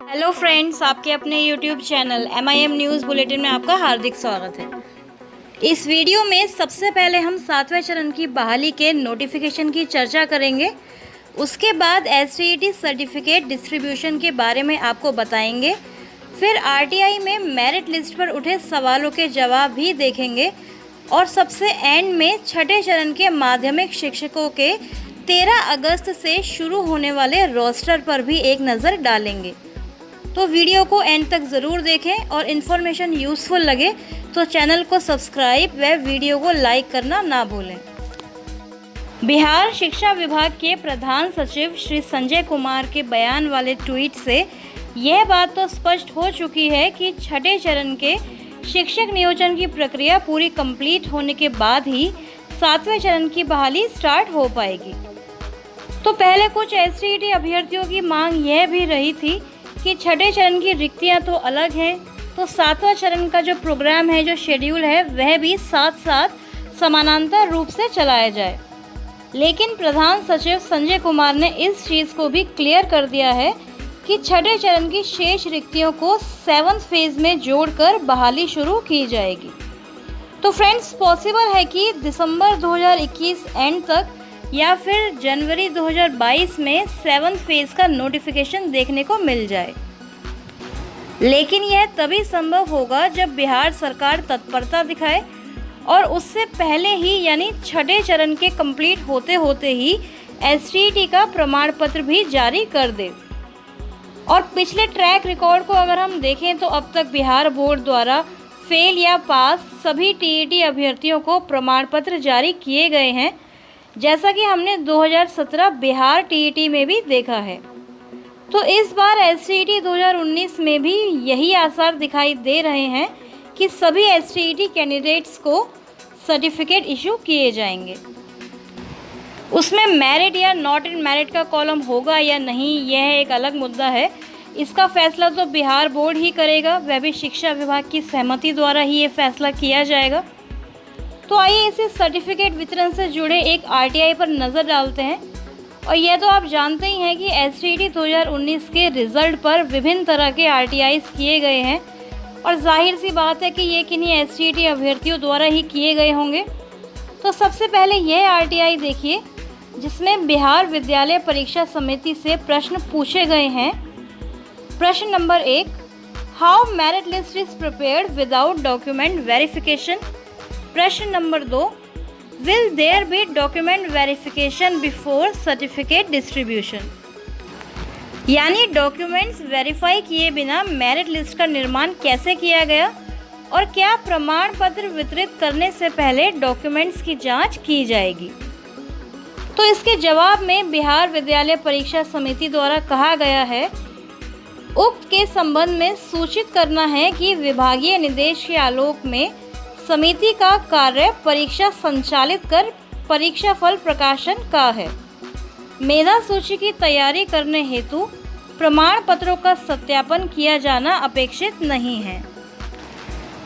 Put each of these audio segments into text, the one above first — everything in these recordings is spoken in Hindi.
हेलो फ्रेंड्स, आपके अपने YouTube channel MIM news bulletin में आपका हार्दिक स्वागत है। इस वीडियो में सबसे पहले हम 7वें चरण की बहाली के नोटिफिकेशन की चर्चा करेंगे। उसके बाद STET सर्टिफिकेट डिस्ट्रीब्यूशन के बारे में आपको बताएंगे। फिर RTI में मेरिट लिस्ट पर उठे सवालों के जवाब भी देखेंगे और सबसे एंड में छठे चरण के माध्यमिक शिक्षकों के 13 अगस्त से शुरू होने वाले रोस्टर पर भी एक नज़र डालेंगे। तो वीडियो को एंड तक ज़रूर देखें और इन्फॉर्मेशन यूज़फुल लगे तो चैनल को सब्सक्राइब व वीडियो को लाइक करना ना भूलें। बिहार शिक्षा विभाग के प्रधान सचिव श्री संजय कुमार के बयान वाले ट्वीट से यह बात तो स्पष्ट हो चुकी है कि छठे चरण के शिक्षक नियोजन की प्रक्रिया पूरी कंप्लीट होने के बाद ही 7वें चरण की बहाली स्टार्ट हो पाएगी। तो पहले कुछ STET अभ्यर्थियों की मांग यह भी रही थी कि छठे चरण की रिक्तियां तो अलग हैं, तो 7वां चरण का जो प्रोग्राम है, जो शेड्यूल है, वह भी साथ साथ समानांतर रूप से चलाया जाए। लेकिन प्रधान सचिव संजय कुमार ने इस चीज़ को भी क्लियर कर दिया है कि छठे चरण की शेष रिक्तियों को 7th फेज़ में जोड़कर बहाली शुरू की जाएगी। तो फ्रेंड्स, पॉसिबल है कि दिसंबर 2021 एंड तक या फिर जनवरी 2022 में 7th फेज़ का नोटिफिकेशन देखने को मिल जाए। लेकिन यह तभी संभव होगा जब बिहार सरकार तत्परता दिखाए और उससे पहले ही यानी छठे चरण के कंप्लीट होते होते ही STET का प्रमाण पत्र भी जारी कर दे। और पिछले ट्रैक रिकॉर्ड को अगर हम देखें तो अब तक बिहार बोर्ड द्वारा फेल या पास सभी TET अभ्यर्थियों को प्रमाण पत्र जारी किए गए हैं, जैसा कि हमने 2017 बिहार TET में भी देखा है। तो इस बार STET 2019 में भी यही आसार दिखाई दे रहे हैं कि सभी STET कैंडिडेट्स को सर्टिफिकेट इशू किए जाएंगे। उसमें मेरिट या नॉट इन मेरिट का कॉलम होगा या नहीं, यह एक अलग मुद्दा है। इसका फैसला तो बिहार बोर्ड ही करेगा, वह भी शिक्षा विभाग की सहमति द्वारा ही ये फैसला किया जाएगा। तो आइए इसे सर्टिफिकेट वितरण से जुड़े एक RTI पर नज़र डालते हैं। और यह तो आप जानते ही हैं कि STET 2019 के रिज़ल्ट पर विभिन्न तरह के RTIs किए गए हैं और जाहिर सी बात है कि ये किन्हीं STET अभ्यर्थियों द्वारा ही किए गए होंगे। तो सबसे पहले यह RTI देखिए जिसमें बिहार विद्यालय परीक्षा समिति से प्रश्न पूछे गए हैं। प्रश्न नंबर 1, how merit list is prepared without document verification. प्रश्न नंबर 2, will there be document verification before certificate distribution. यानी डॉक्यूमेंट्स वेरीफाई किए बिना मेरिट लिस्ट का निर्माण कैसे किया गया और क्या प्रमाण पत्र वितरित करने से पहले डॉक्यूमेंट्स की जांच की जाएगी। तो इसके जवाब में बिहार विद्यालय परीक्षा समिति द्वारा कहा गया है, उक्त के संबंध में सूचित करना है कि विभागीय निर्देश के आलोक में समिति का कार्य परीक्षा संचालित कर परीक्षा फल प्रकाशन का है। मेधा सूची की तैयारी करने हेतु प्रमाण पत्रों का सत्यापन किया जाना अपेक्षित नहीं है।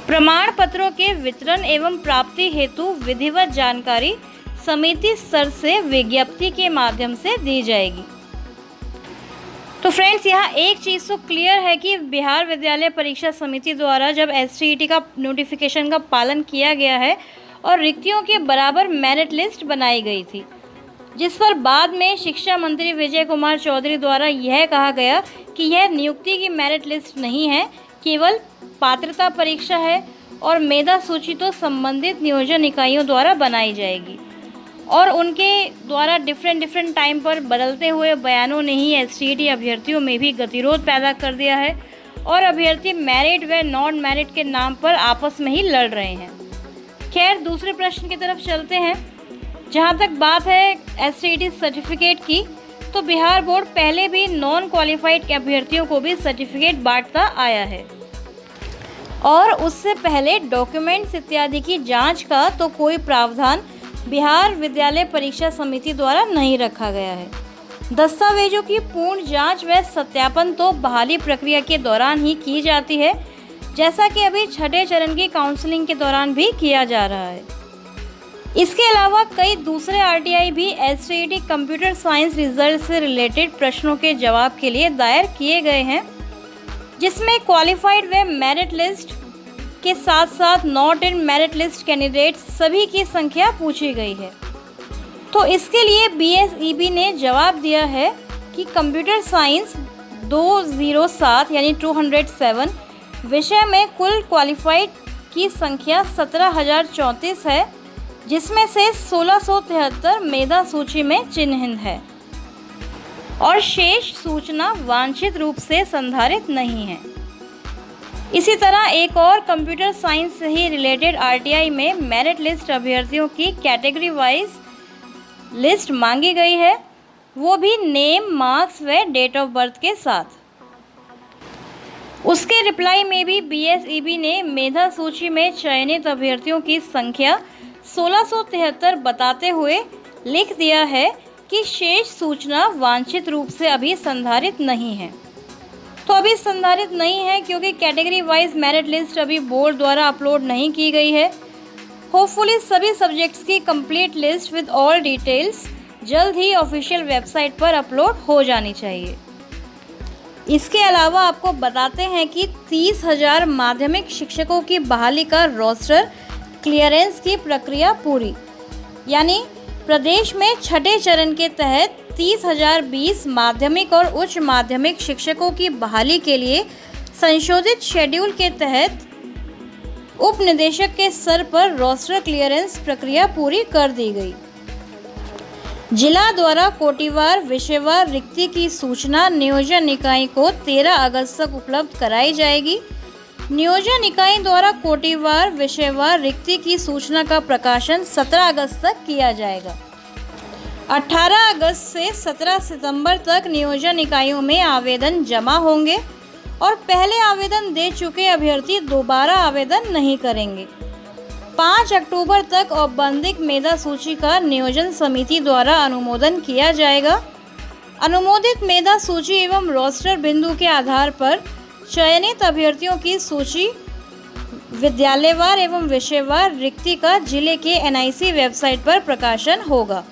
प्रमाण पत्रों के वितरण एवं प्राप्ति हेतु विधिवत जानकारी समिति स्तर से विज्ञप्ति के माध्यम से दी जाएगी। तो फ्रेंड्स, यहाँ एक चीज़ तो क्लियर है कि बिहार विद्यालय परीक्षा समिति द्वारा जब STET का नोटिफिकेशन का पालन किया गया है और रिक्तियों के बराबर मेरिट लिस्ट बनाई गई थी, जिस पर बाद में शिक्षा मंत्री विजय कुमार चौधरी द्वारा यह कहा गया कि यह नियुक्ति की मेरिट लिस्ट नहीं है, केवल पात्रता परीक्षा है और मेधा सूची तो संबंधित नियोजन इकाइयों द्वारा बनाई जाएगी। और उनके द्वारा डिफरेंट टाइम पर बदलते हुए बयानों ने ही STET अभ्यर्थियों में भी गतिरोध पैदा कर दिया है और अभ्यर्थी मेरिट व नॉन मेरिट के नाम पर आपस में ही लड़ रहे हैं। खैर, दूसरे प्रश्न की तरफ चलते हैं। जहां तक बात है STET सर्टिफिकेट की, तो बिहार बोर्ड पहले भी नॉन क्वालिफाइड अभ्यर्थियों को भी सर्टिफिकेट बांटता आया है और उससे पहले डॉक्यूमेंट्स इत्यादि की जाँच का तो कोई प्रावधान बिहार विद्यालय परीक्षा समिति द्वारा नहीं रखा गया है। दस्तावेजों की पूर्ण जांच व सत्यापन तो बहाली प्रक्रिया के दौरान ही की जाती है, जैसा कि अभी छठे चरण की काउंसलिंग के दौरान भी किया जा रहा है। इसके अलावा कई दूसरे RTI भी STET कंप्यूटर साइंस रिजल्ट से रिलेटेड प्रश्नों के जवाब के लिए दायर किए गए हैं। जिसमें क्वालिफाइड व मेरिट लिस्ट के साथ साथ not in merit list candidates सभी की संख्या पूछी गई है। तो इसके लिए BSEB ने जवाब दिया है कि कंप्यूटर साइंस 207 यानी 207 विषय में कुल क्वालिफाइड की संख्या 17,034 है, जिसमें से 1673 मेधा सूची में चिन्हित है और शेष सूचना वांछित रूप से संधारित नहीं है। इसी तरह एक और कंप्यूटर साइंस से ही रिलेटेड RTI में मेरिट लिस्ट अभ्यर्थियों की कैटेगरी वाइज लिस्ट मांगी गई है, वो भी नेम, मार्क्स व डेट ऑफ बर्थ के साथ। उसके रिप्लाई में भी BSEB ने मेधा सूची में चयनित अभ्यर्थियों की संख्या 1673 बताते हुए लिख दिया है कि शेष सूचना वांछित रूप से अभी संधारित नहीं है। तो अभी संधारित नहीं है क्योंकि कैटेगरी वाइज मेरिट लिस्ट अभी बोर्ड द्वारा अपलोड नहीं की गई है। होपफुली सभी सब्जेक्ट्स की complete list with all details जल्द ही ऑफिशियल वेबसाइट पर अपलोड हो जानी चाहिए। इसके अलावा आपको बताते हैं कि 30,000 माध्यमिक शिक्षकों की बहाली का रोस्टर क्लियरेंस की प्रक्रिया पूरी, यानी प्रदेश में छठे चरण के तहत 30,020 माध्यमिक और उच्च माध्यमिक शिक्षकों की बहाली के लिए संशोधित शेड्यूल के तहत उप निदेशक के स्तर पर रोस्टर क्लियरेंस प्रक्रिया पूरी कर दी गई। जिला द्वारा कोटिवार विषयवार रिक्ति की सूचना नियोजन इकाई को 13 अगस्त तक उपलब्ध कराई जाएगी। नियोजन इकाई द्वारा कोटिवार विषयवार रिक्ति की सूचना का प्रकाशन 17 अगस्त तक किया जाएगा। 18 अगस्त से 17 सितंबर तक नियोजन इकाइयों में आवेदन जमा होंगे और पहले आवेदन दे चुके अभ्यर्थी दोबारा आवेदन नहीं करेंगे। 5 अक्टूबर तक औपबंधिक मेधा सूची का नियोजन समिति द्वारा अनुमोदन किया जाएगा। अनुमोदित मेधा सूची एवं रोस्टर बिंदु के आधार पर चयनित अभ्यर्थियों की सूची विद्यालयवार एवं विषयवार रिक्ति का जिले के NIC वेबसाइट पर प्रकाशन होगा।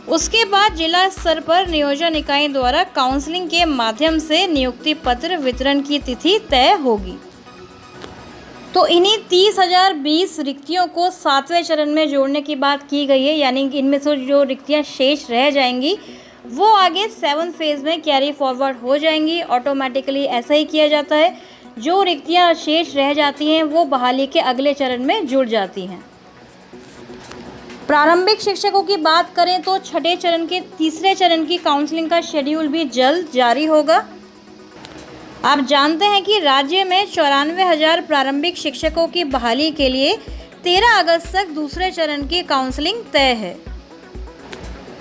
उसके बाद जिला स्तर पर नियोजन इकाई द्वारा काउंसलिंग के माध्यम से नियुक्ति पत्र वितरण की तिथि तय होगी। तो इन्हीं 30,020 रिक्तियों को 7वें चरण में जोड़ने की बात की गई है, यानी कि इनमें से जो रिक्तियां शेष रह जाएंगी वो आगे 7th फेज़ में कैरी फॉरवर्ड हो जाएंगी। ऑटोमेटिकली ऐसा ही किया जाता है, जो रिक्तियां शेष रह जाती हैं वो बहाली के अगले चरण में जुड़ जाती हैं। प्रारंभिक शिक्षकों की बात करें तो छठे चरण के तीसरे चरण की काउंसलिंग का शेड्यूल भी जल्द जारी होगा। आप जानते हैं कि राज्य में 94,000 प्रारंभिक शिक्षकों की बहाली के लिए 13 अगस्त तक दूसरे चरण की काउंसलिंग तय है।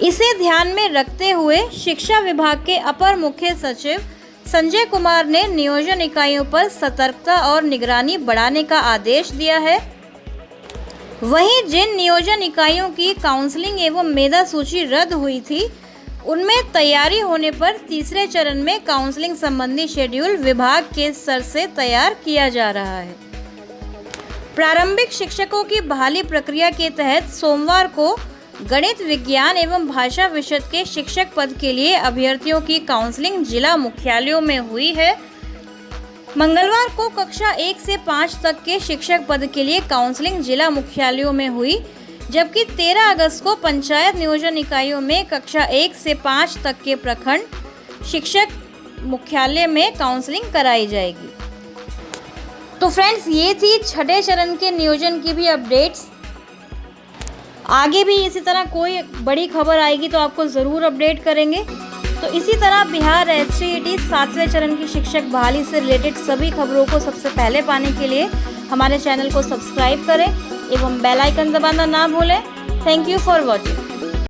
इसे ध्यान में रखते हुए शिक्षा विभाग के अपर मुख्य सचिव संजय कुमार ने नियोजन इकाइयों पर सतर्कता और निगरानी बढ़ाने का आदेश दिया है। वहीं जिन नियोजन इकाइयों की काउंसलिंग एवं मेधा सूची रद्द हुई थी, उनमें तैयारी होने पर तीसरे चरण में काउंसलिंग संबंधी शेड्यूल विभाग के स्तर से तैयार किया जा रहा है। प्रारंभिक शिक्षकों की बहाली प्रक्रिया के तहत सोमवार को गणित, विज्ञान एवं भाषा विषय के शिक्षक पद के लिए अभ्यर्थियों की काउंसलिंग जिला मुख्यालयों में हुई है। मंगलवार को कक्षा 1 से 5 तक के शिक्षक पद के लिए काउंसलिंग जिला मुख्यालयों में हुई, जबकि 13 अगस्त को पंचायत नियोजन इकाइयों में कक्षा 1 से 5 तक के प्रखंड शिक्षक मुख्यालय में काउंसलिंग कराई जाएगी। तो फ्रेंड्स, ये थी छठे चरण के नियोजन की भी अपडेट्स। आगे भी इसी तरह कोई बड़ी खबर आएगी तो आपको ज़रूर अपडेट करेंगे। तो इसी तरह बिहार SCET 7वें चरण की शिक्षक बहाली से रिलेटेड सभी खबरों को सबसे पहले पाने के लिए हमारे चैनल को सब्सक्राइब करें एवं बेल आइकन दबाना ना भूलें। Thank you for watching.